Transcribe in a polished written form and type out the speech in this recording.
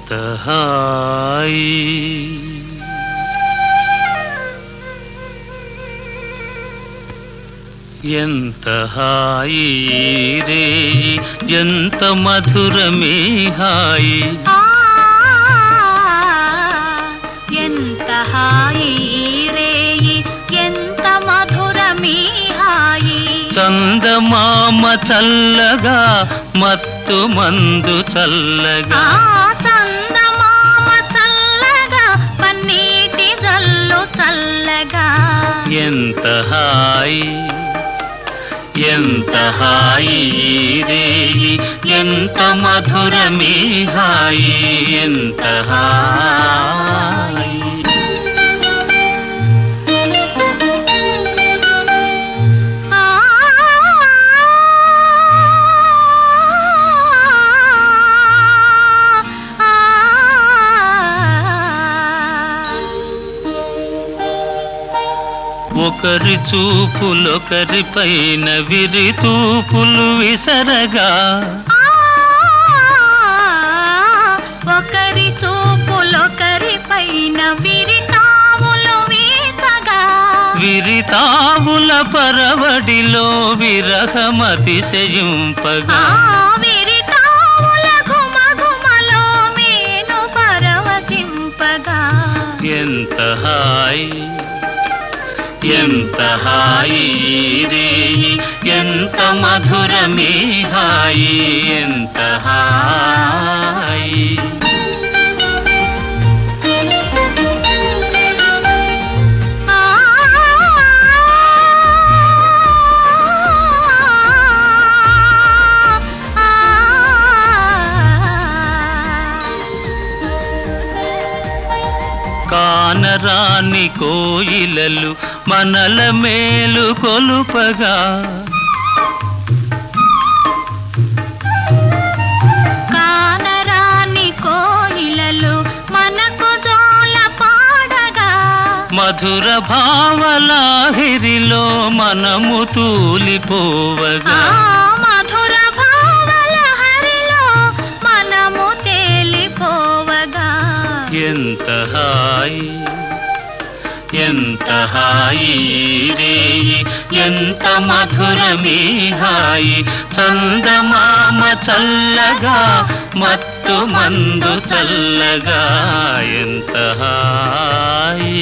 ఎంత హాయి ఎంత హాయి రేయి ఎంత మధురమే హాయి ఎంత హాయి రేయి ఎంత మధురమే హాయి చందమామ చల్లగా మత్తు మందు చల్లగా చందమామ చల్లగా పన్నీటి జల్లు చల్లగా ఎంత హాయి ఎంత హాయి రేయి ఎంత మధురమే హాయి ఎంత హాయి ఒకరి చూపులొకరి పైన విరి తూపులు విసరగా ఒకరి చూపులొకరి పైన విరితాములు వీచగా విరితాముల పరవడిలో విరహమతిశయింపగా విరితాముల ఘుమఘుమలో మేను పరవశింపగా ఎంత హాయి ఎంత హాయి రేయి ఎంత మధురమే హాయి ఎంత హాయి కానరాని కోయిలలు మనల మేలు కొలుపగా కానరాని కోయిలలు మనకు జోల పాడగా మధుర భావలాహిరిలో మనము తూలిపోవగా మధుర భావలహరిలో మనము తేలిపోవగా ఎంత హాయి ఎంత హాయి రేయి ఎంత మధురమే హాయి చందమామ చల్లగా మత్తు మందు చల్లగా ఎంత హాయి